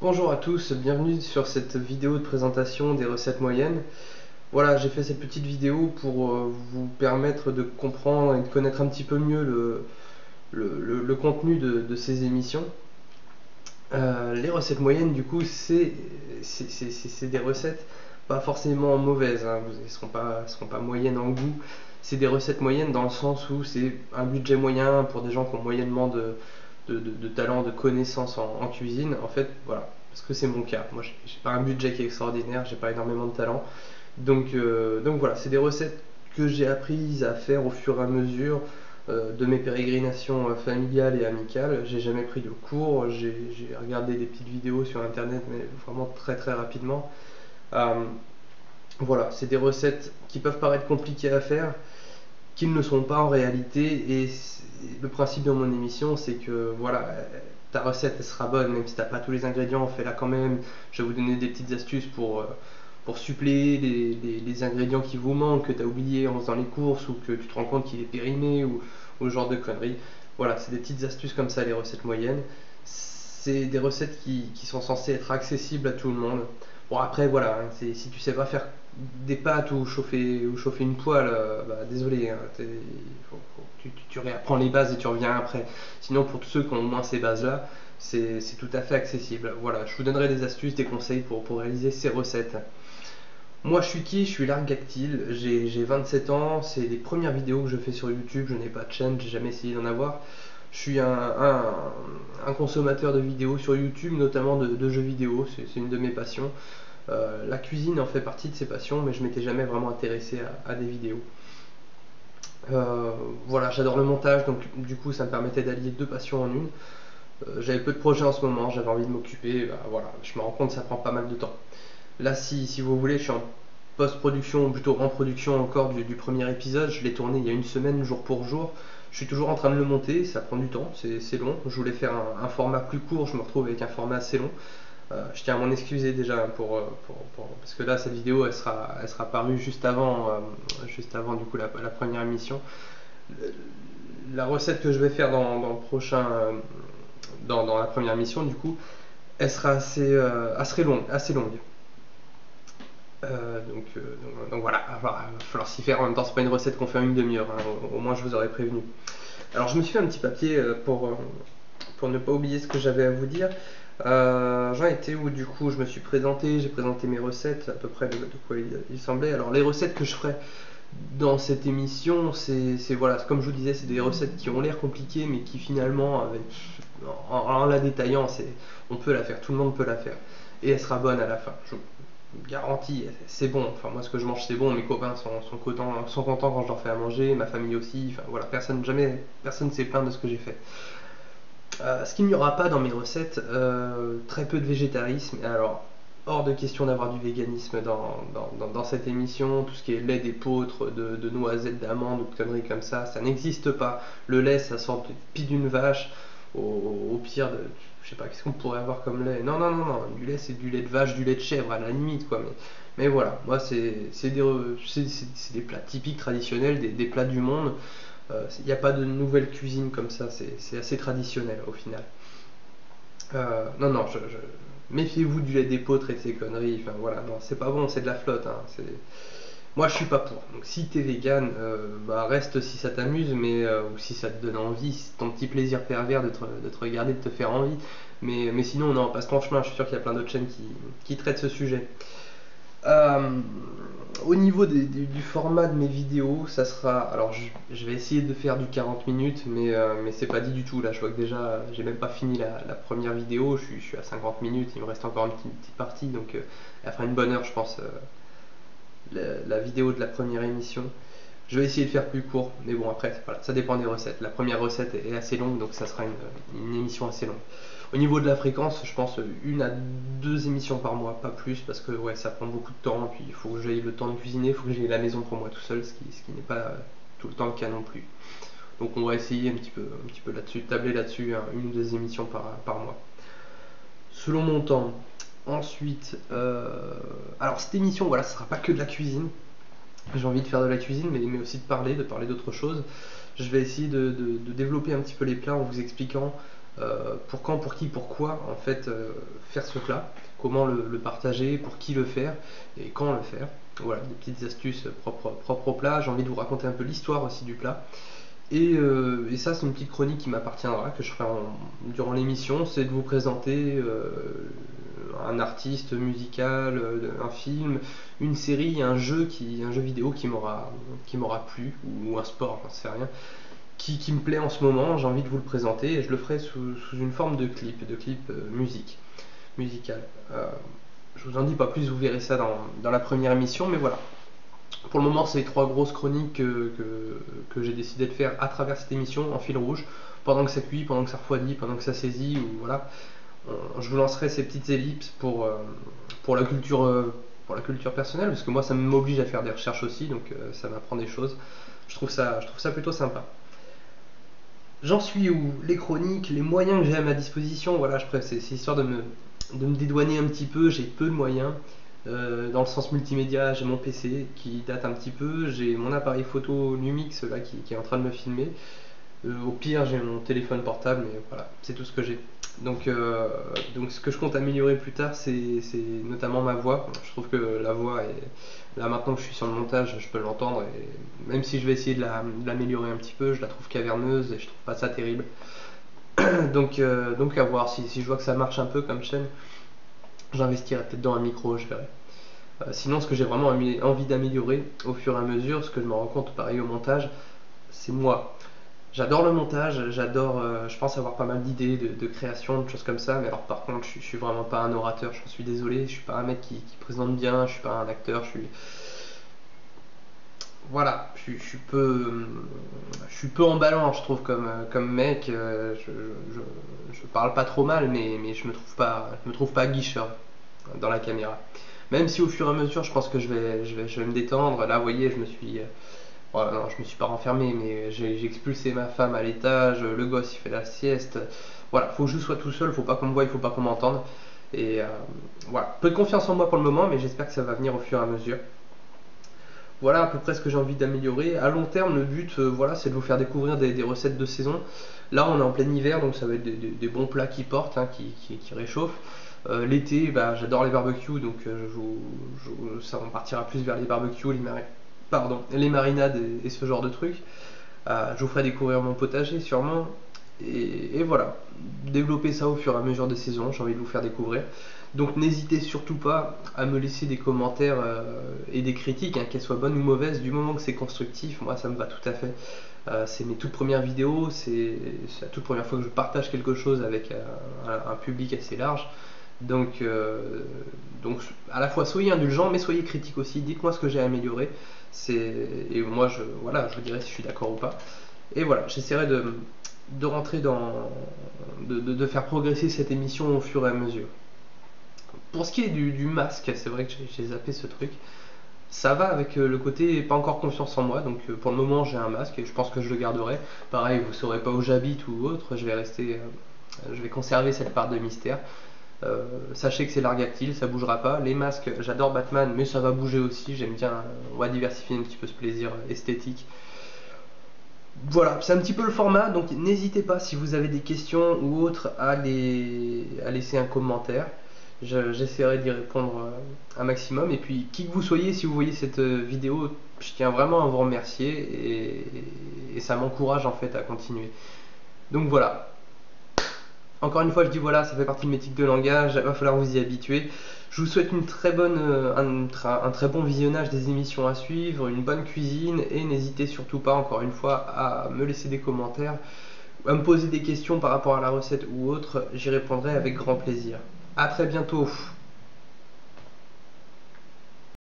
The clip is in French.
Bonjour à tous, bienvenue sur cette vidéo de présentation des recettes moyennes. Voilà, j'ai fait cette petite vidéo pour vous permettre de comprendre et de connaître un petit peu mieux le contenu de ces émissions. Les recettes moyennes, du coup, c'est des recettes pas forcément mauvaises, hein. Elles seront pas moyennes en goût. C'est des recettes moyennes dans le sens où c'est un budget moyen pour des gens qui ont moyennement de talent, de connaissances en cuisine. En fait, voilà, parce que c'est mon cas. Moi, j'ai pas un budget qui est extraordinaire, j'ai pas énormément de talent. Donc voilà, c'est des recettes que j'ai apprises à faire au fur et à mesure de mes pérégrinations familiales et amicales. J'ai jamais pris de cours, j'ai regardé des petites vidéos sur internet, mais vraiment très très rapidement. Euh, voilà, c'est des recettes qui peuvent paraître compliquées à faire, qu'ils ne sont pas en réalité. Et le principe de mon émission, c'est que voilà, ta recette elle sera bonne, même si t'as pas tous les ingrédients, fais-la quand même. Je vais vous donner des petites astuces pour suppléer les ingrédients qui vous manquent, que tu as oublié en faisant les courses, ou que tu te rends compte qu'il est périmé, ou ce genre de conneries. Voilà, c'est des petites astuces comme ça, les recettes moyennes. C'est des recettes qui sont censées être accessibles à tout le monde. Bon, après, voilà, hein, si tu sais pas faire des pâtes ou chauffer une poêle, bah, désolé, hein, tu réapprends les bases et tu reviens après. Sinon, pour tous ceux qui ont au moins ces bases-là, c'est tout à fait accessible. Voilà, je vous donnerai des astuces, des conseils pour réaliser ces recettes. Moi, je suis qui? Je suis Largactile, j'ai 27 ans, c'est les premières vidéos que je fais sur YouTube, je n'ai pas de chaîne, j'ai jamais essayé d'en avoir. Je suis un consommateur de vidéos sur YouTube, notamment de jeux vidéo, c'est une de mes passions. La cuisine en fait partie de ces passions, mais je m'étais jamais vraiment intéressé à des vidéos. Voilà, j'adore le montage, donc du coup ça me permettait d'allier deux passions en une. J'avais peu de projets en ce moment, j'avais envie de m'occuper, bah, voilà, je me rends compte que ça prend pas mal de temps. Là, si vous voulez, je suis en post-production, ou plutôt en production encore du premier épisode. Je l'ai tourné il y a une semaine, jour pour jour. Je suis toujours en train de le monter, ça prend du temps, c'est long. Je voulais faire un format plus court, je me retrouve avec un format assez long. Je tiens à m'en excuser déjà parce que là, cette vidéo, elle sera parue juste avant du coup la première émission. La recette que je vais faire dans le prochain, dans la première émission, du coup, elle sera assez longue. Donc voilà, il va falloir s'y faire. En même temps, c'est pas une recette qu'on fait en une demi-heure, hein. Au moins, je vous aurais prévenu. Alors, je me suis fait un petit papier pour ne pas oublier ce que j'avais à vous dire. J'en étais où du coup je me suis présenté, j'ai présenté mes recettes, à peu près de quoi il semblait. Alors, les recettes que je ferai dans cette émission, voilà, comme je vous disais, c'est des recettes qui ont l'air compliquées, mais qui finalement, en la détaillant, on peut la faire, tout le monde peut la faire. Et elle sera bonne à la fin. Je garantie, c'est bon. Enfin, moi, ce que je mange, c'est bon. Mes copains sont contents quand je leur fais à manger, ma famille aussi. Enfin, voilà, personne ne s'est plaint de ce que j'ai fait. Ce qu'il n'y aura pas dans mes recettes, très peu de végétarisme. Alors, hors de question d'avoir du véganisme dans cette émission. Tout ce qui est lait d'épeautre, de noisettes, d'amandes ou de conneries comme ça n'existe pas. Le lait, ça sort de pis d'une vache. Au pire, je sais pas, qu'est-ce qu'on pourrait avoir comme lait? Non, non, non, non, du lait, c'est du lait de vache, du lait de chèvre à la limite, quoi. Mais voilà, moi, c'est des plats typiques, traditionnels, des plats du monde. Il n'y a pas de nouvelle cuisine comme ça, c'est assez traditionnel au final. Non, non, méfiez-vous du lait d'épeautre et de ces conneries. Enfin voilà, non, c'est pas bon, c'est de la flotte, hein. Moi, je suis pas pour. Donc, si t'es vegan, bah, reste si ça t'amuse, ou si ça te donne envie, si c'est ton petit plaisir pervers de te regarder, de te faire envie. Mais sinon, non, passe ton chemin. Je suis sûr qu'il y a plein d'autres chaînes qui traitent ce sujet. Euh, Au niveau du format de mes vidéos, ça sera. Alors, je vais essayer de faire du 40 minutes, mais c'est pas dit du tout. Là, je vois que déjà, j'ai même pas fini la première vidéo. Je suis à 50 minutes, il me reste encore une petite partie, donc elle fera une bonne heure, je pense, la vidéo de la première émission. Je vais essayer de faire plus court, mais bon, après, voilà, ça dépend des recettes. La première recette est assez longue, donc ça sera une émission assez longue. Au niveau de la fréquence, je pense une à deux émissions par mois, pas plus, parce que ouais, ça prend beaucoup de temps, puis il faut que j'aie le temps de cuisiner, il faut que j'aie la maison pour moi tout seul, ce qui n'est pas tout le temps le cas non plus. Donc on va essayer un petit peu là-dessus, tabler là-dessus, hein, une ou deux émissions par mois. Selon mon temps. Ensuite, alors cette émission, voilà, ce sera pas que de la cuisine. J'ai envie de faire de la cuisine, mais aussi de parler d'autres choses. Je vais essayer de développer un petit peu les plats en vous expliquant pour quand, pour qui, pourquoi en fait faire ce plat, comment le partager, pour qui le faire et quand le faire. Voilà, des petites astuces propres au plat. J'ai envie de vous raconter un peu l'histoire aussi du plat. Et ça, c'est une petite chronique qui m'appartiendra, que je ferai durant l'émission, c'est de vous présenter un artiste musical, un film, une série, un jeu vidéo qui m'aura plu, ou un sport, j'en sais rien, qui me plaît en ce moment. J'ai envie de vous le présenter et je le ferai sous une forme de clip musical. Je vous en dis pas plus, vous verrez ça dans la première émission, mais voilà. Pour le moment, c'est les trois grosses chroniques que j'ai décidé de faire à travers cette émission en fil rouge, pendant que ça cuit, pendant que ça refroidit, pendant que ça saisit, ou voilà. Je vous lancerai ces petites ellipses pour pour la culture personnelle, parce que moi, ça m'oblige à faire des recherches aussi, donc ça m'apprend des choses. Je trouve ça plutôt sympa. J'en suis où? Les chroniques, les moyens que j'ai à ma disposition, voilà, c'est histoire de me dédouaner un petit peu, j'ai peu de moyens. Dans le sens multimédia, j'ai mon PC qui date un petit peu, j'ai mon appareil photo Lumix là qui est en train de me filmer. Au pire, j'ai mon téléphone portable, mais voilà, c'est tout ce que j'ai. Donc ce que je compte améliorer plus tard, c'est notamment ma voix. Je trouve que la voix est là maintenant que je suis sur le montage, je peux l'entendre et même si je vais essayer de l'améliorer un petit peu, je la trouve caverneuse et je trouve pas ça terrible. Donc à voir si je vois que ça marche un peu comme chaîne, j'investirai peut-être dans un micro, je verrai. Sinon, ce que j'ai vraiment envie d'améliorer au fur et à mesure, ce que je me rends compte pareil au montage, c'est moi. J'adore le montage, je pense avoir pas mal d'idées, de création, de choses comme ça, mais alors par contre, je suis vraiment pas un orateur, je suis désolé, je suis pas un mec qui présente bien, je suis pas un acteur, voilà, je suis peu emballant, je trouve, comme mec, je parle pas trop mal, mais je me trouve pas guicheur dans la caméra. Même si au fur et à mesure, je pense que je vais me détendre. Là, vous voyez, voilà, non, je me suis pas renfermé, mais j'ai expulsé ma femme à l'étage, le gosse il fait la sieste. Voilà, faut que je sois tout seul, faut pas qu'on me voie, il faut pas qu'on m'entende. Voilà, peu de confiance en moi pour le moment, mais j'espère que ça va venir au fur et à mesure. Voilà à peu près ce que j'ai envie d'améliorer. À long terme, le but, voilà, c'est de vous faire découvrir des recettes de saison. Là, on est en plein hiver, donc ça va être des bons plats qui portent, hein, qui réchauffent. L'été, bah, j'adore les barbecues, donc ça on partira plus vers les barbecues, les marinades et ce genre de trucs. Je vous ferai découvrir mon potager sûrement. Et voilà, développer ça au fur et à mesure des saisons, j'ai envie de vous faire découvrir. Donc n'hésitez surtout pas à me laisser des commentaires et des critiques, hein, qu'elles soient bonnes ou mauvaises, du moment que c'est constructif, moi ça me va tout à fait. C'est mes toutes premières vidéos, c'est la toute première fois que je partage quelque chose avec un public assez large. Donc, donc à la fois soyez indulgents, mais soyez critiques aussi, dites-moi ce que j'ai amélioré. Et moi voilà, je vous dirai si je suis d'accord ou pas. Et voilà, j'essaierai de rentrer de faire progresser cette émission au fur et à mesure. Pour ce qui est du masque, c'est vrai que j'ai zappé ce truc. Ça va avec le côté pas encore confiance en moi, donc pour le moment j'ai un masque et je pense que je le garderai. Pareil, vous saurez pas où j'habite ou autre, je vais conserver cette part de mystère. Sachez que c'est largactile, ça bougera pas. Les masques, j'adore Batman, mais ça va bouger aussi. J'aime bien, on va diversifier un petit peu ce plaisir esthétique. Voilà, c'est un petit peu le format, donc n'hésitez pas si vous avez des questions ou autres à laisser un commentaire. J'essaierai d'y répondre un maximum. Et puis, qui que vous soyez, si vous voyez cette vidéo, je tiens vraiment à vous remercier et ça m'encourage en fait à continuer. Donc voilà. Encore une fois, je dis voilà, ça fait partie de mes tics de langage, il va falloir vous y habituer. Je vous souhaite un très bon visionnage des émissions à suivre, une bonne cuisine et n'hésitez surtout pas, encore une fois, à me laisser des commentaires, à me poser des questions par rapport à la recette ou autre, j'y répondrai avec grand plaisir. A très bientôt.